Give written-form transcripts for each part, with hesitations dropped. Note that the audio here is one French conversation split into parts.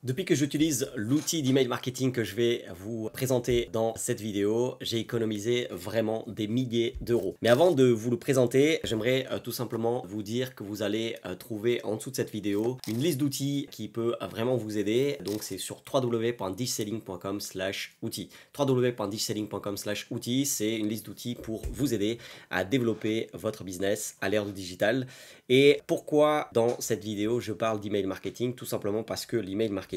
Depuis que j'utilise l'outil d'email marketing que je vais vous présenter dans cette vidéo, j'ai économisé vraiment des milliers d'euros. Mais avant de vous le présenter, j'aimerais tout simplement vous dire que vous allez trouver en dessous de cette vidéo une liste d'outils qui peut vraiment vous aider. Donc c'est sur www.digiselling.com/outils. www.digiselling.com/outils, c'est une liste d'outils pour vous aider à développer votre business à l'ère du digital. Et pourquoi dans cette vidéo je parle d'email marketing? Tout simplement parce que l'email marketing,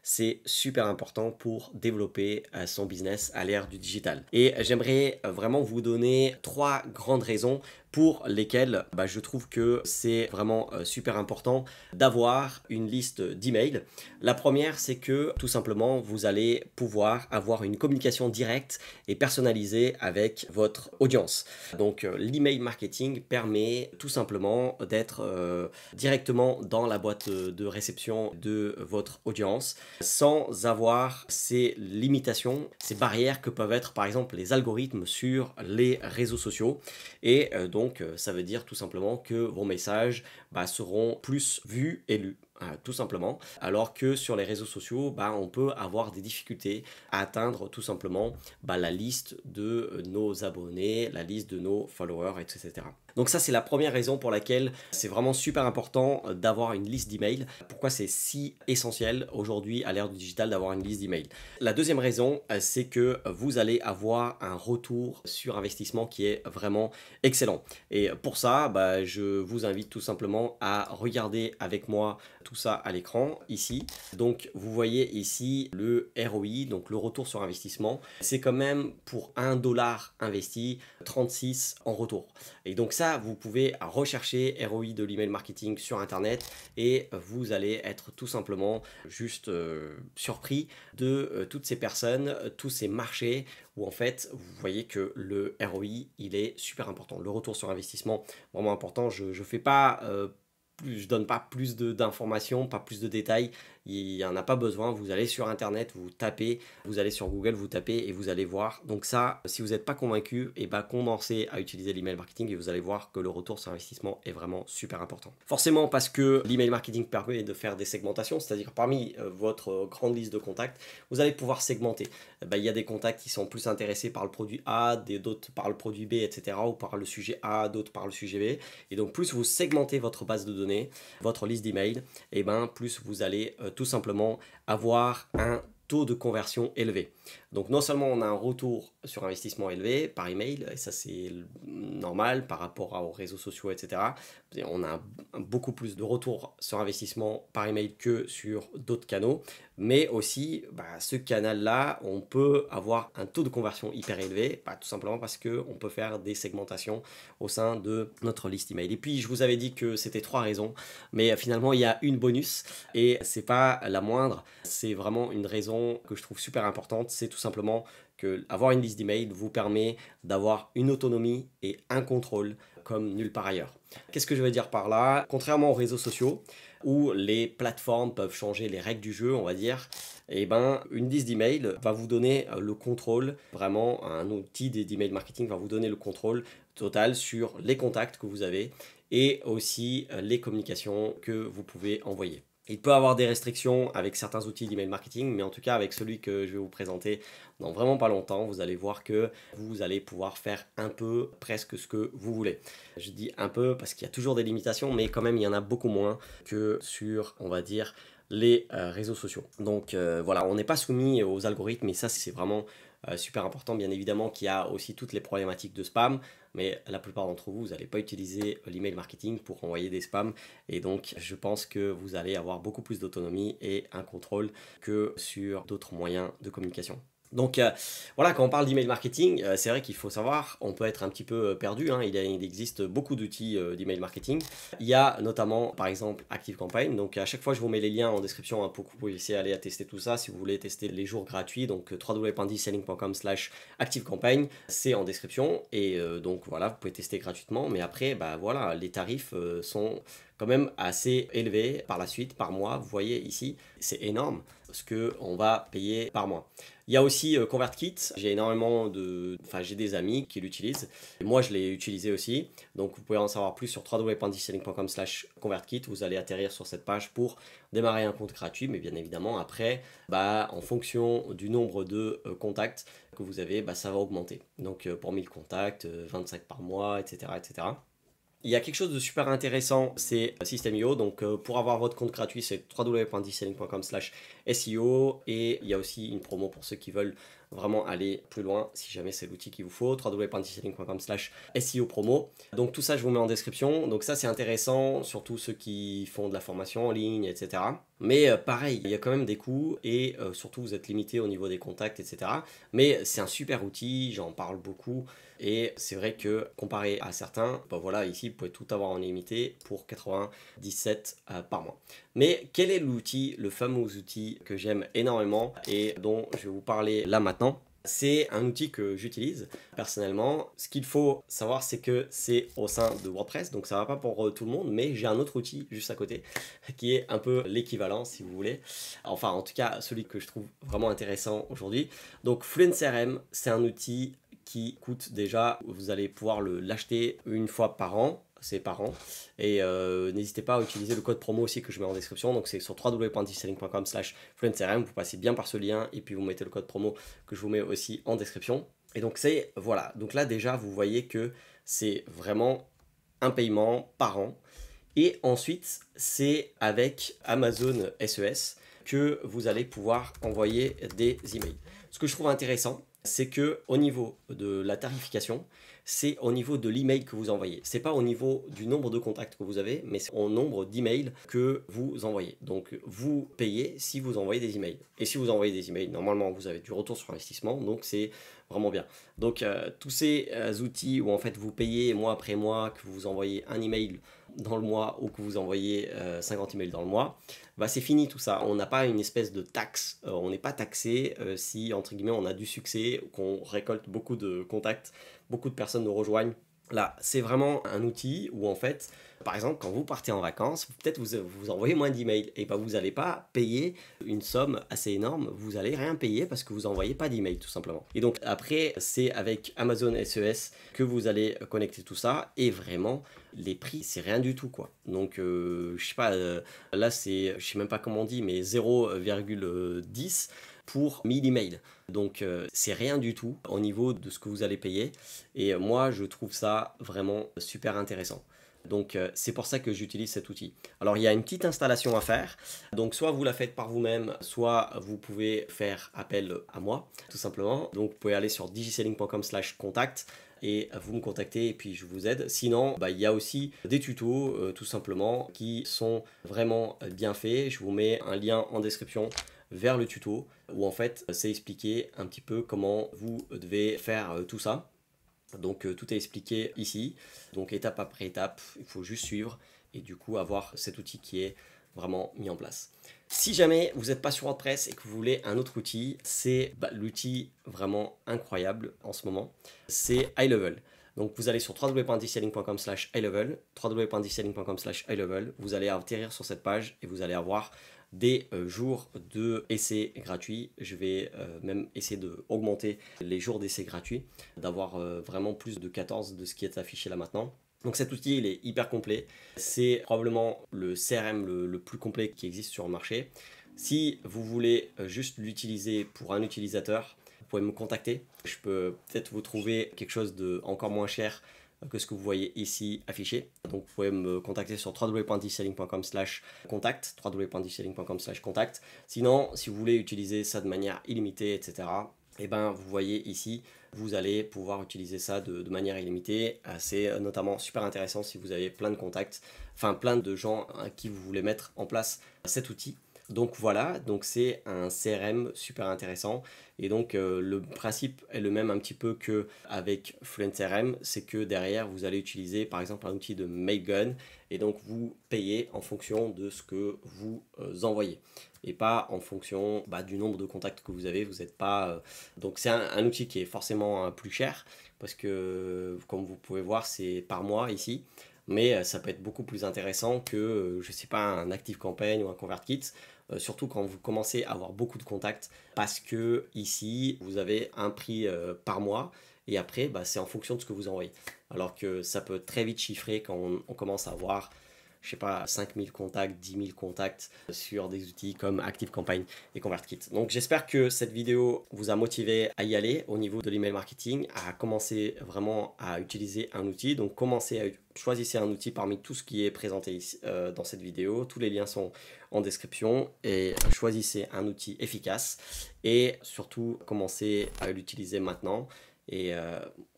c'est super important pour développer son business à l'ère du digital. Et j'aimerais vraiment vous donner 3 grandes raisons pour lesquelles je trouve que c'est vraiment super important d'avoir une liste d'emails. La première, c'est que tout simplement, vous allez pouvoir avoir une communication directe et personnalisée avec votre audience. Donc l'email marketing permet tout simplement d'être directement dans la boîte de réception de votre audience sans avoir ces limitations, ces barrières que peuvent être par exemple les algorithmes sur les réseaux sociaux. Et donc ça veut dire tout simplement que vos messages seront plus vus et lus. Tout simplement, alors que sur les réseaux sociaux, on peut avoir des difficultés à atteindre tout simplement la liste de nos abonnés, la liste de nos followers, etc. Donc ça, c'est la première raison pour laquelle c'est vraiment super important d'avoir une liste d'emails. Pourquoi c'est si essentiel aujourd'hui à l'ère du digital d'avoir une liste d'emails. La deuxième raison, c'est que vous allez avoir un retour sur investissement qui est vraiment excellent. Et pour ça, je vous invite tout simplement à regarder avec moi tout ça à l'écran ici. Donc vous voyez ici le ROI, donc le retour sur investissement. C'est quand même pour 1 dollar investi, 36 en retour. Et donc ça, vous pouvez rechercher ROI de l'email marketing sur internet et vous allez être tout simplement juste surpris de toutes ces personnes, tous ces marchés où en fait vous voyez que le ROI il est super important. Le retour sur investissement vraiment important. Je fais pas je donne pas plus d'informations, pas plus de détails, il n'y en a pas besoin. Vous allez sur internet, vous tapez, vous allez sur Google, vous tapez et vous allez voir. Donc ça, si vous n'êtes pas convaincu, commencez à utiliser l'email marketing et vous allez voir que le retour sur investissement est vraiment super important. Forcément parce que l'email marketing permet de faire des segmentations, c'est-à-dire parmi votre grande liste de contacts, vous allez pouvoir segmenter. Il y a des contacts qui sont plus intéressés par le produit A, d'autres par le produit B, etc. ou par le sujet A, d'autres par le sujet B. Et donc plus vous segmentez votre base de données, votre liste d'emails, plus vous allez tout simplement avoir un taux de conversion élevé. Donc non seulement on a un retour sur investissement élevé par email, et ça c'est normal par rapport aux réseaux sociaux, etc. On a beaucoup plus de retour sur investissement par email que sur d'autres canaux, mais aussi ce canal-là, on peut avoir un taux de conversion hyper élevé, tout simplement parce qu'on peut faire des segmentations au sein de notre liste email. Et puis je vous avais dit que c'était 3 raisons, mais finalement il y a une bonus, et c'est pas la moindre, c'est vraiment une raison que je trouve super importante, c'est tout simplement que avoir une liste d'emails vous permet d'avoir une autonomie et un contrôle comme nulle part ailleurs. Qu'est-ce que je veux dire par là? Contrairement aux réseaux sociaux où les plateformes peuvent changer les règles du jeu, on va dire, une liste d'emails va vous donner le contrôle, vraiment un outil d'email marketing va vous donner le contrôle total sur les contacts que vous avez et aussi les communications que vous pouvez envoyer. Il peut y avoir des restrictions avec certains outils d'email marketing, mais en tout cas avec celui que je vais vous présenter dans vraiment pas longtemps, vous allez voir que vous allez pouvoir faire un peu presque ce que vous voulez. Je dis un peu parce qu'il y a toujours des limitations, mais quand même il y en a beaucoup moins que sur, on va dire, les réseaux sociaux. Donc voilà, on n'est pas soumis aux algorithmes, et ça c'est vraiment super important. Bien évidemment qu'il y a aussi toutes les problématiques de spam, mais la plupart d'entre vous, vous n'allez pas utiliser l'email marketing pour envoyer des spams, et donc je pense que vous allez avoir beaucoup plus d'autonomie et un contrôle que sur d'autres moyens de communication. Donc voilà, quand on parle d'email marketing, c'est vrai qu'il faut savoir, on peut être un petit peu perdu, il existe beaucoup d'outils d'email marketing. Il y a notamment par exemple ActiveCampaign, donc à chaque fois je vous mets les liens en description pour que vous puissiez aller à tester tout ça si vous voulez tester les jours gratuits, donc www.digiselling.com/ActiveCampaign, c'est en description, et donc voilà, vous pouvez tester gratuitement, mais après voilà, les tarifs sont quand même assez élevé par la suite, par mois. Vous voyez ici, c'est énorme ce qu'on va payer par mois. Il y a aussi ConvertKit, j'ai énormément de... Enfin, j'ai des amis qui l'utilisent. Moi, je l'ai utilisé aussi. Donc, vous pouvez en savoir plus sur www.digiselling.com/ConvertKit. Vous allez atterrir sur cette page pour démarrer un compte gratuit. Mais bien évidemment, après, en fonction du nombre de contacts que vous avez, ça va augmenter. Donc, pour 1000 contacts, 25 par mois, etc., etc. Il y a quelque chose de super intéressant, c'est System.io. Donc, pour avoir votre compte gratuit, c'est www.digiselling.com/SEO. Et il y a aussi une promo pour ceux qui veulent vraiment aller plus loin, si jamais c'est l'outil qu'il vous faut, www.digiselling.com/SEO promo. Donc, tout ça, je vous mets en description. Donc, ça, c'est intéressant, surtout ceux qui font de la formation en ligne, etc. Mais pareil, il y a quand même des coûts et surtout, vous êtes limité au niveau des contacts, etc. Mais c'est un super outil, j'en parle beaucoup. Et c'est vrai que comparé à certains, voilà, ici vous pouvez tout avoir en illimité pour 97 par mois. Mais quel est l'outil, le fameux outil que j'aime énormément et dont je vais vous parler là maintenant? C'est un outil que j'utilise personnellement. Ce qu'il faut savoir, c'est que c'est au sein de WordPress, donc ça ne va pas pour tout le monde, mais j'ai un autre outil juste à côté qui est un peu l'équivalent, si vous voulez. Enfin, en tout cas, celui que je trouve vraiment intéressant aujourd'hui. Donc, Fluent CRM, c'est un outil qui coûte déjà, vous allez pouvoir l'acheter une fois par an, c'est par an, et n'hésitez pas à utiliser le code promo aussi que je mets en description. Donc c'est sur www.digiselling.com/fluentcrm, vous passez bien par ce lien et puis vous mettez le code promo que je vous mets aussi en description. Et donc c'est, voilà, donc là déjà vous voyez que c'est vraiment un paiement par an. Et ensuite c'est avec Amazon SES que vous allez pouvoir envoyer des emails. Ce que je trouve intéressant, c'est que au niveau de la tarification, c'est au niveau de l'email que vous envoyez. C'est pas au niveau du nombre de contacts que vous avez, mais c'est au nombre d'emails que vous envoyez. Donc vous payez si vous envoyez des emails. Et si vous envoyez des emails, normalement vous avez du retour sur investissement, donc c'est vraiment bien. Donc tous ces outils où en fait vous payez mois après mois, que vous envoyez un email dans le mois ou que vous envoyez 50 emails dans le mois, c'est fini tout ça. On n'a pas une espèce de taxe, on n'est pas taxé si entre guillemets on a du succès, qu'on récolte beaucoup de contacts, beaucoup de personnes nous rejoignent. Là, c'est vraiment un outil où en fait, par exemple, quand vous partez en vacances, peut-être vous envoyez moins d'emails et vous n'allez pas payer une somme assez énorme, vous n'allez rien payer parce que vous n'envoyez pas d'emails tout simplement. Et donc après, c'est avec Amazon SES que vous allez connecter tout ça et vraiment, les prix, c'est rien du tout quoi. Donc, je sais pas, là c'est, je sais même pas comment on dit, mais 0,10 pour 1000 emails. Donc c'est rien du tout au niveau de ce que vous allez payer. Et moi je trouve ça vraiment super intéressant. Donc c'est pour ça que j'utilise cet outil. Alors il y a une petite installation à faire. Donc soit vous la faites par vous-même, soit vous pouvez faire appel à moi, tout simplement. Donc vous pouvez aller sur digiselling.com/contact et vous me contactez et puis je vous aide. Sinon, il y a aussi des tutos tout simplement qui sont vraiment bien faits. Je vous mets un lien en description vers le tuto où en fait c'est expliqué un petit peu comment vous devez faire tout ça. Donc tout est expliqué ici, donc étape après étape, il faut juste suivre et du coup avoir cet outil qui est vraiment mis en place. Si jamais vous n'êtes pas sur WordPress et que vous voulez un autre outil, c'est l'outil vraiment incroyable en ce moment, c'est iLevel. Donc vous allez sur www.digiselling.com/iLevel, www.digiselling.com/iLevel, vous allez atterrir sur cette page et vous allez avoir des jours d'essai gratuits. Je vais même essayer d'augmenter les jours d'essai gratuits, d'avoir vraiment plus de 14 de ce qui est affiché là maintenant. Donc cet outil, il est hyper complet. C'est probablement le CRM le plus complet qui existe sur le marché. Si vous voulez juste l'utiliser pour un utilisateur, vous pouvez me contacter. Je peux peut-être vous trouver quelque chose de encore moins cher que ce que vous voyez ici affiché. Donc vous pouvez me contacter sur www.digiselling.com/contact, www.digiselling.com/contact. Sinon, si vous voulez utiliser ça de manière illimitée, etc., vous voyez ici, vous allez pouvoir utiliser ça de manière illimitée. C'est notamment super intéressant si vous avez plein de contacts, enfin plein de gens à qui vous voulez mettre en place cet outil. Donc voilà, donc c'est un CRM super intéressant et donc le principe est le même un petit peu qu'avec Fluent CRM, c'est que derrière vous allez utiliser par exemple un outil de Mailgun et donc vous payez en fonction de ce que vous envoyez et pas en fonction du nombre de contacts que vous avez. Vous n'êtes pas donc c'est un outil qui est forcément plus cher parce que comme vous pouvez voir c'est par mois ici. mais ça peut être beaucoup plus intéressant que, je sais pas, un ActiveCampaign ou un ConvertKit, surtout quand vous commencez à avoir beaucoup de contacts, parce que ici, vous avez un prix par mois, et après, bah, c'est en fonction de ce que vous envoyez. Alors que ça peut très vite chiffrer quand on commence à avoir, je sais pas, 5000 contacts, 10 000 contacts sur des outils comme ActiveCampaign et ConvertKit. Donc j'espère que cette vidéo vous a motivé à y aller au niveau de l'email marketing, à commencer vraiment à utiliser un outil. Donc choisissez un outil parmi tout ce qui est présenté ici, dans cette vidéo. Tous les liens sont en description et choisissez un outil efficace et surtout commencez à l'utiliser maintenant. Et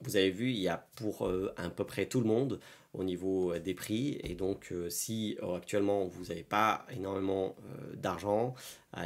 vous avez vu, il y a pour à peu près tout le monde au niveau des prix. Et donc, si actuellement vous n'avez pas énormément d'argent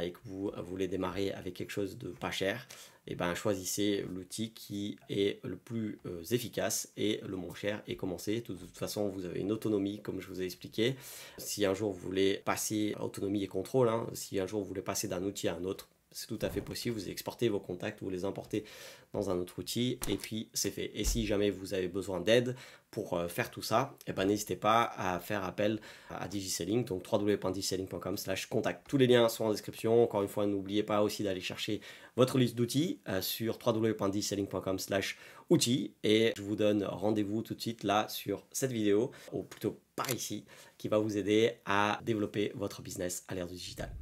et que vous voulez démarrer avec quelque chose de pas cher, et ben, choisissez l'outil qui est le plus efficace et le moins cher et commencez. De toute façon, vous avez une autonomie, comme je vous ai expliqué. Si un jour vous voulez passer autonomie et contrôle, hein, si un jour vous voulez passer d'un outil à un autre, c'est tout à fait possible. Vous exportez vos contacts, vous les importez dans un autre outil et puis c'est fait. Et si jamais vous avez besoin d'aide pour faire tout ça, eh ben, n'hésitez pas à faire appel à Digiselling, donc www.digiselling.com/contact. Tous les liens sont en description. Encore une fois, n'oubliez pas aussi d'aller chercher votre liste d'outils sur www.digiselling.com/outils et je vous donne rendez-vous tout de suite là sur cette vidéo, ou plutôt par ici, qui va vous aider à développer votre business à l'ère du digital.